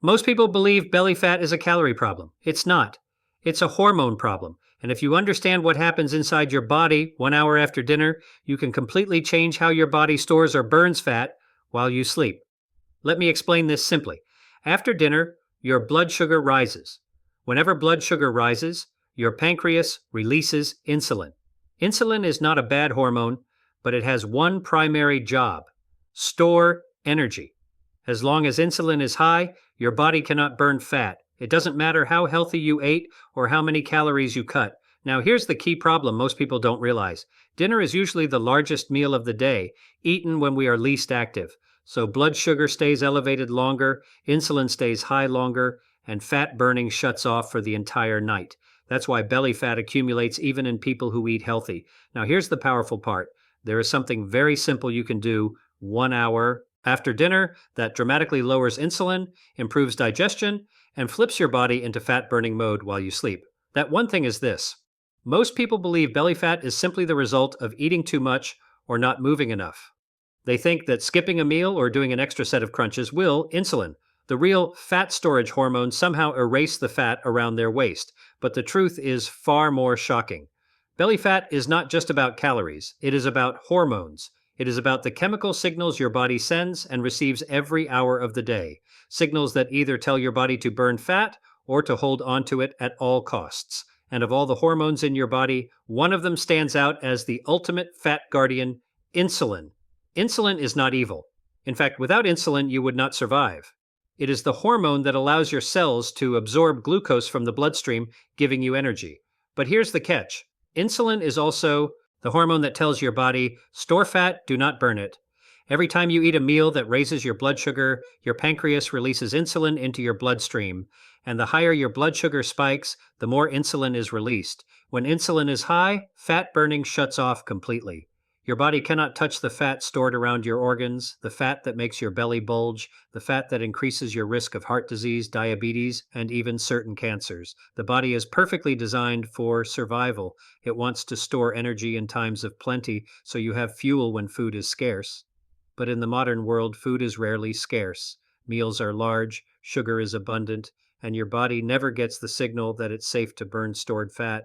Most people believe belly fat is a calorie problem. It's not. It's a hormone problem. And if you understand what happens inside your body 1 hour after dinner, you can completely change how your body stores or burns fat while you sleep. Let me explain this simply. After dinner, your blood sugar rises. Whenever blood sugar rises, your pancreas releases insulin. Insulin is not a bad hormone, but it has one primary job: store energy. As long as insulin is high, your body cannot burn fat. It doesn't matter how healthy you ate or how many calories you cut. Now, here's the key problem most people don't realize. Dinner is usually the largest meal of the day, eaten when we are least active. So blood sugar stays elevated longer, insulin stays high longer, and fat burning shuts off for the entire night. That's why belly fat accumulates even in people who eat healthy. Now, here's the powerful part. There is something very simple you can do 1 hour after dinner that dramatically lowers insulin, improves digestion, and flips your body into fat-burning mode while you sleep. That one thing is this. Most people believe belly fat is simply the result of eating too much or not moving enough. They think that skipping a meal or doing an extra set of crunches will insulin. The real fat storage hormone somehow erase the fat around their waist, but the truth is far more shocking. Belly fat is not just about calories, it is about hormones. It is about the chemical signals your body sends and receives every hour of the day, signals that either tell your body to burn fat or to hold onto it at all costs. And of all the hormones in your body, one of them stands out as the ultimate fat guardian: insulin. Insulin is not evil. In fact, without insulin, you would not survive. It is the hormone that allows your cells to absorb glucose from the bloodstream, giving you energy. But here's the catch. Insulin is also the hormone that tells your body, store fat, do not burn it. Every time you eat a meal that raises your blood sugar, your pancreas releases insulin into your bloodstream. And the higher your blood sugar spikes, the more insulin is released. When insulin is high, fat burning shuts off completely. Your body cannot touch the fat stored around your organs, the fat that makes your belly bulge, the fat that increases your risk of heart disease, diabetes, and even certain cancers. The body is perfectly designed for survival. It wants to store energy in times of plenty, so you have fuel when food is scarce. But in the modern world, food is rarely scarce. Meals are large, sugar is abundant, and your body never gets the signal that it's safe to burn stored fat.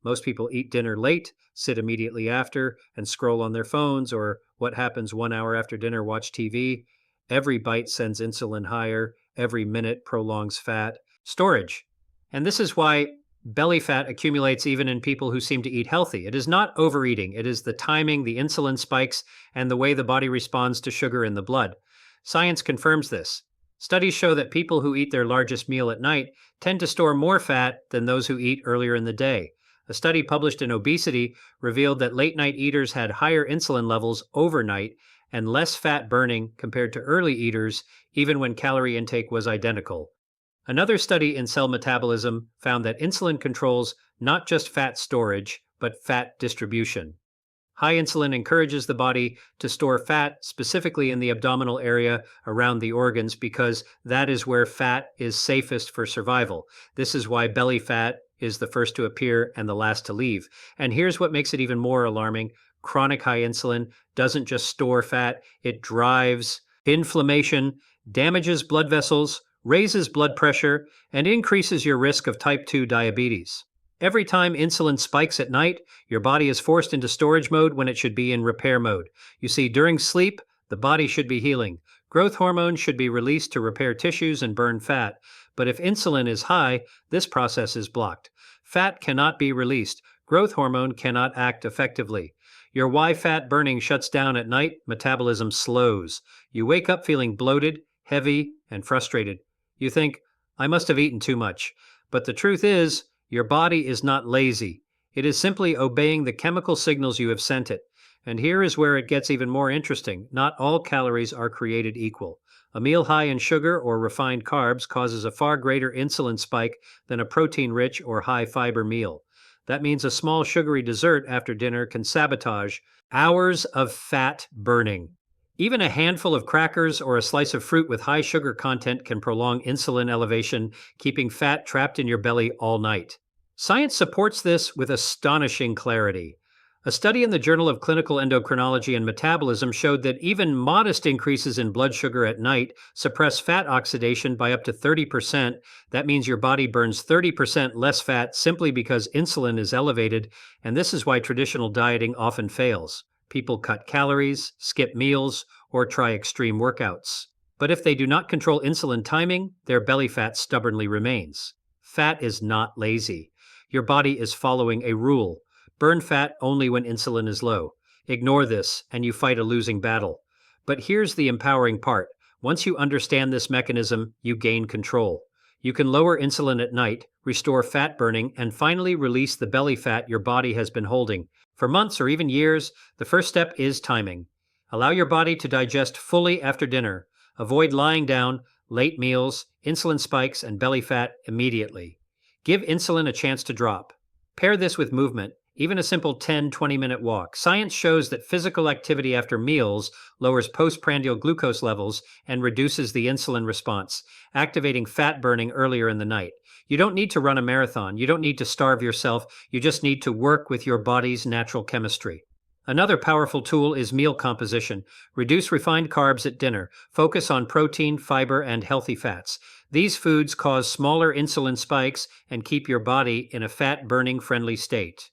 Most people eat dinner late, sit immediately after, and scroll on their phones, or what happens 1 hour after dinner, watch TV. Every bite sends insulin higher. Every minute prolongs fat storage. And this is why belly fat accumulates even in people who seem to eat healthy. It is not overeating. It is the timing, the insulin spikes, and the way the body responds to sugar in the blood. Science confirms this. Studies show that people who eat their largest meal at night tend to store more fat than those who eat earlier in the day. A study published in Obesity revealed that late-night eaters had higher insulin levels overnight and less fat burning compared to early eaters, even when calorie intake was identical. Another study in Cell Metabolism found that insulin controls not just fat storage, but fat distribution. High insulin encourages the body to store fat specifically in the abdominal area around the organs because that is where fat is safest for survival. This is why belly fat is the first to appear and the last to leave. And here's what makes it even more alarming. Chronic high insulin doesn't just store fat, it drives inflammation, damages blood vessels, raises blood pressure, and increases your risk of type 2 diabetes. Every time insulin spikes at night, your body is forced into storage mode when it should be in repair mode. You see, during sleep, the body should be healing. Growth hormone should be released to repair tissues and burn fat. But if insulin is high, this process is blocked. Fat cannot be released. Growth hormone cannot act effectively. Your why fat burning shuts down at night, metabolism slows. You wake up feeling bloated, heavy, and frustrated. You think, I must have eaten too much. But the truth is, your body is not lazy. It is simply obeying the chemical signals you have sent it. And here is where it gets even more interesting. Not all calories are created equal. A meal high in sugar or refined carbs causes a far greater insulin spike than a protein-rich or high-fiber meal. That means a small sugary dessert after dinner can sabotage hours of fat burning. Even a handful of crackers or a slice of fruit with high sugar content can prolong insulin elevation, keeping fat trapped in your belly all night. Science supports this with astonishing clarity. A study in the Journal of Clinical Endocrinology and Metabolism showed that even modest increases in blood sugar at night suppress fat oxidation by up to 30%. That means your body burns 30% less fat simply because insulin is elevated, and this is why traditional dieting often fails. People cut calories, skip meals, or try extreme workouts. But if they do not control insulin timing, their belly fat stubbornly remains. Fat is not lazy. Your body is following a rule. Burn fat only when insulin is low. Ignore this, and you fight a losing battle. But here's the empowering part. Once you understand this mechanism, you gain control. You can lower insulin at night, restore fat burning, and finally release the belly fat your body has been holding. For months or even years, the first step is timing. Allow your body to digest fully after dinner. Avoid lying down, late meals, insulin spikes, and belly fat immediately. Give insulin a chance to drop. Pair this with movement. Even a simple 10-20-minute walk. Science shows that physical activity after meals lowers postprandial glucose levels and reduces the insulin response, activating fat burning earlier in the night. You don't need to run a marathon. You don't need to starve yourself. You just need to work with your body's natural chemistry. Another powerful tool is meal composition. Reduce refined carbs at dinner. Focus on protein, fiber, and healthy fats. These foods cause smaller insulin spikes and keep your body in a fat-burning friendly state.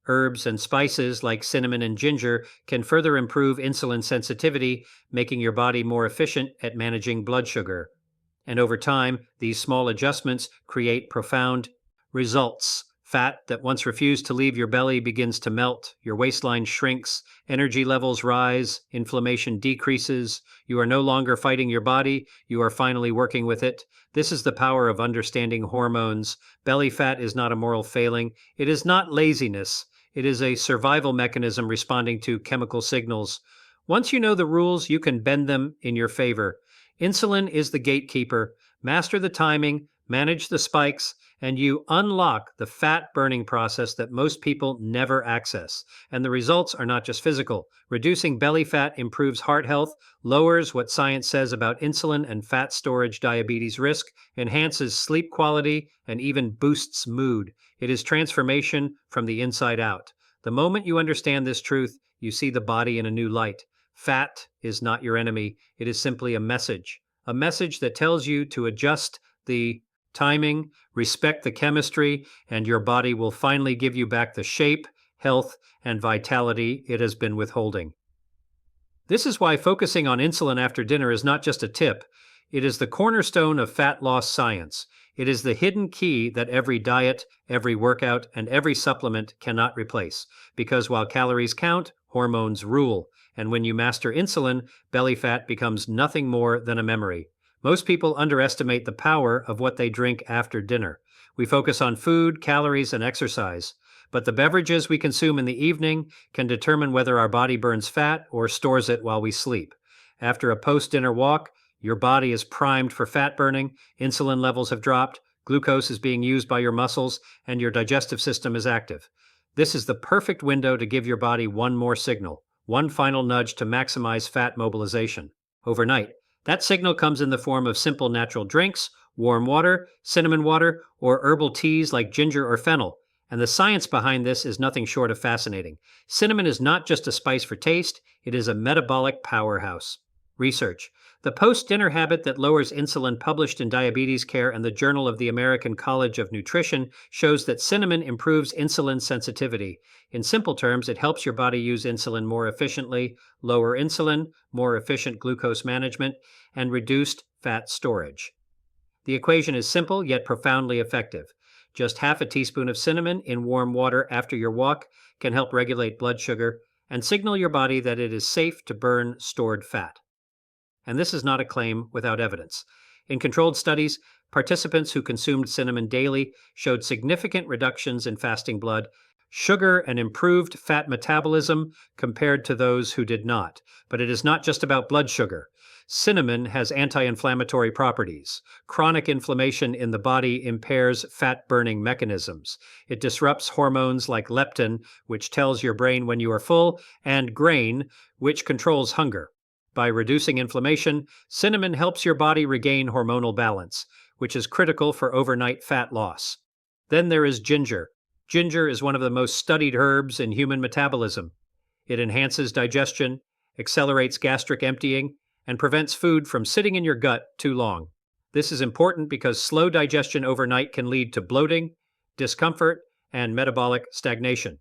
Herbs and spices like cinnamon and ginger can further improve insulin sensitivity, making your body more efficient at managing blood sugar. And over time, these small adjustments create profound results. Fat that once refused to leave your belly begins to melt, your waistline shrinks, energy levels rise, inflammation decreases. You are no longer fighting your body, you are finally working with it. This is the power of understanding hormones. Belly fat is not a moral failing. It is not laziness. It is a survival mechanism responding to chemical signals. Once you know the rules, you can bend them in your favor. Insulin is the gatekeeper. Master the timing, manage the spikes, and you unlock the fat-burning process that most people never access. And the results are not just physical. Reducing belly fat improves heart health, lowers what science says about insulin and fat storage diabetes risk, enhances sleep quality, and even boosts mood. It is transformation from the inside out. The moment you understand this truth, you see the body in a new light. Fat is not your enemy. It is simply a message that tells you to adjust the timing, respect the chemistry, and your body will finally give you back the shape, health, and vitality it has been withholding. This is why focusing on insulin after dinner is not just a tip. It is the cornerstone of fat loss science. It is the hidden key that every diet, every workout, and every supplement cannot replace. Because while calories count, hormones rule. And when you master insulin, belly fat becomes nothing more than a memory. Most people underestimate the power of what they drink after dinner. We focus on food, calories, and exercise. But the beverages we consume in the evening can determine whether our body burns fat or stores it while we sleep. After a post-dinner walk, your body is primed for fat burning, insulin levels have dropped, glucose is being used by your muscles, and your digestive system is active. This is the perfect window to give your body one more signal, one final nudge to maximize fat mobilization. Overnight, that signal comes in the form of simple natural drinks, warm water, cinnamon water, or herbal teas like ginger or fennel. And the science behind this is nothing short of fascinating. Cinnamon is not just a spice for taste, it is a metabolic powerhouse. Research. The post-dinner habit that lowers insulin published in Diabetes Care and the Journal of the American College of Nutrition shows that cinnamon improves insulin sensitivity. In simple terms, it helps your body use insulin more efficiently, lower insulin, more efficient glucose management, and reduced fat storage. The equation is simple yet profoundly effective. Just half a teaspoon of cinnamon in warm water after your walk can help regulate blood sugar and signal your body that it is safe to burn stored fat. And this is not a claim without evidence. In controlled studies, participants who consumed cinnamon daily showed significant reductions in fasting blood, sugar, and improved fat metabolism compared to those who did not. But it is not just about blood sugar. Cinnamon has anti-inflammatory properties. Chronic inflammation in the body impairs fat-burning mechanisms. It disrupts hormones like leptin, which tells your brain when you are full, and grain, which controls hunger. By reducing inflammation, cinnamon helps your body regain hormonal balance, which is critical for overnight fat loss. Then there is ginger. Ginger is one of the most studied herbs in human metabolism. It enhances digestion, accelerates gastric emptying, and prevents food from sitting in your gut too long. This is important because slow digestion overnight can lead to bloating, discomfort, and metabolic stagnation.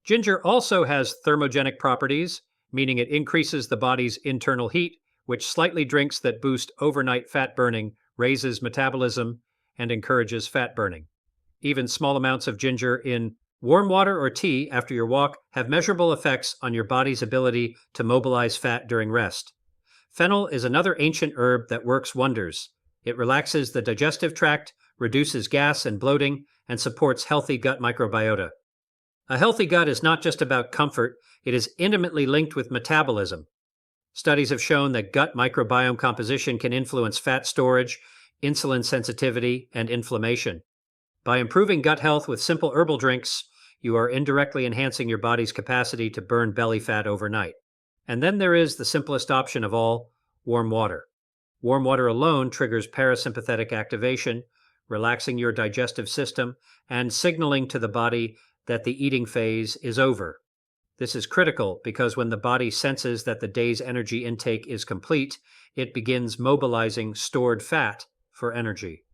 Ginger also has thermogenic properties, meaning it increases the body's internal heat, which slightly drinks that boost overnight fat burning, raises metabolism, and encourages fat burning. Even small amounts of ginger in warm water or tea after your walk have measurable effects on your body's ability to mobilize fat during rest. Fennel is another ancient herb that works wonders. It relaxes the digestive tract, reduces gas and bloating, and supports healthy gut microbiota. A healthy gut is not just about comfort, it is intimately linked with metabolism. Studies have shown that gut microbiome composition can influence fat storage, insulin sensitivity, and inflammation. By improving gut health with simple herbal drinks, you are indirectly enhancing your body's capacity to burn belly fat overnight. And then there is the simplest option of all, warm water. Warm water alone triggers parasympathetic activation, relaxing your digestive system and signaling to the body that the eating phase is over. This is critical because when the body senses that the day's energy intake is complete, it begins mobilizing stored fat for energy.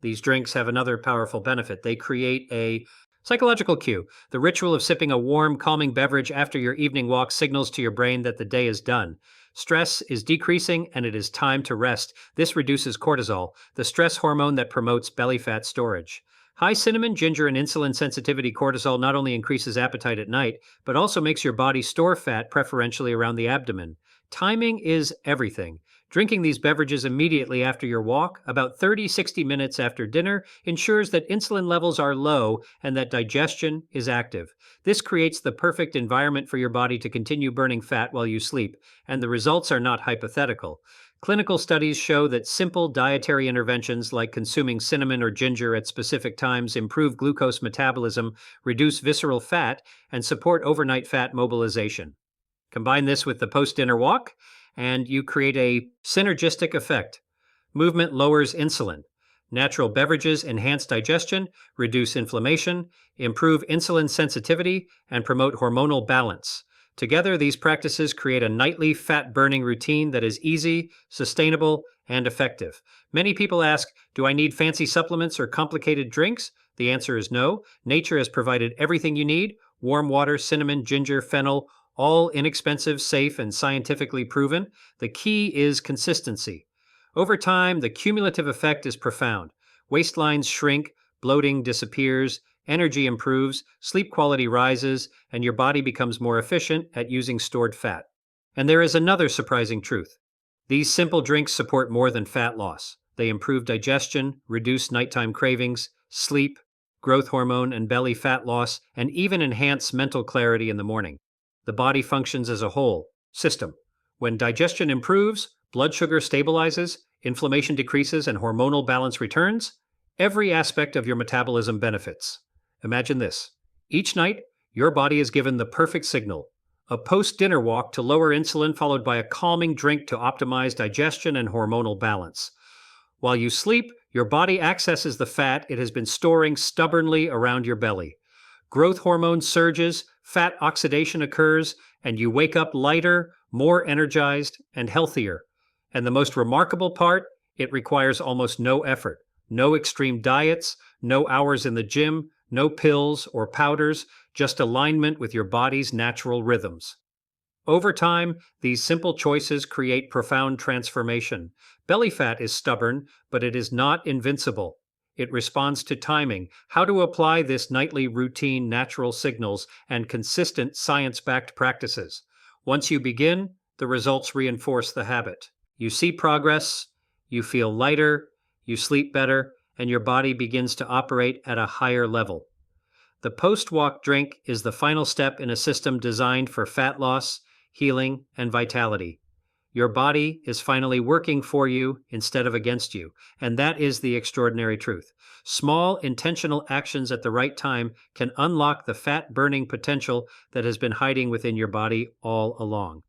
These drinks have another powerful benefit. They create a psychological cue. The ritual of sipping a warm, calming beverage after your evening walk signals to your brain that the day is done. Stress is decreasing and it is time to rest. This reduces cortisol, the stress hormone that promotes belly fat storage. High cinnamon, ginger, and insulin sensitivity cortisol not only increases appetite at night, but also makes your body store fat preferentially around the abdomen. Timing is everything. Drinking these beverages immediately after your walk, about 30-60 minutes after dinner, ensures that insulin levels are low and that digestion is active. This creates the perfect environment for your body to continue burning fat while you sleep, and the results are not hypothetical. Clinical studies show that simple dietary interventions like consuming cinnamon or ginger at specific times improve glucose metabolism, reduce visceral fat, and support overnight fat mobilization. Combine this with the post-dinner walk, and you create a synergistic effect. Movement lowers insulin. Natural beverages enhance digestion, reduce inflammation, improve insulin sensitivity, and promote hormonal balance. Together, these practices create a nightly fat-burning routine that is easy, sustainable, and effective. Many people ask, do I need fancy supplements or complicated drinks? The answer is no. Nature has provided everything you need: warm water, cinnamon, ginger, fennel, all inexpensive, safe, and scientifically proven. The key is consistency. Over time, the cumulative effect is profound. Waistlines shrink, bloating disappears, energy improves, sleep quality rises, and your body becomes more efficient at using stored fat. And there is another surprising truth. These simple drinks support more than fat loss. They improve digestion, reduce nighttime cravings, sleep, growth hormone and belly fat loss, and even enhance mental clarity in the morning. The body functions as a whole system. When digestion improves, blood sugar stabilizes, inflammation decreases, and hormonal balance returns, every aspect of your metabolism benefits. Imagine this. Each night, your body is given the perfect signal: a post-dinner walk to lower insulin followed by a calming drink to optimize digestion and hormonal balance. While you sleep, your body accesses the fat it has been storing stubbornly around your belly. Growth hormone surges, fat oxidation occurs, and you wake up lighter, more energized, and healthier. And the most remarkable part, it requires almost no effort. No extreme diets, no hours in the gym, no pills or powders, just alignment with your body's natural rhythms. Over time, these simple choices create profound transformation. Belly fat is stubborn, but it is not invincible. It responds to timing, how to apply this nightly routine, natural signals, and consistent science-backed practices. Once you begin, the results reinforce the habit. You see progress, you feel lighter, you sleep better, and your body begins to operate at a higher level. The post-walk drink is the final step in a system designed for fat loss, healing, and vitality. Your body is finally working for you instead of against you, and that is the extraordinary truth. Small, intentional actions at the right time can unlock the fat-burning potential that has been hiding within your body all along.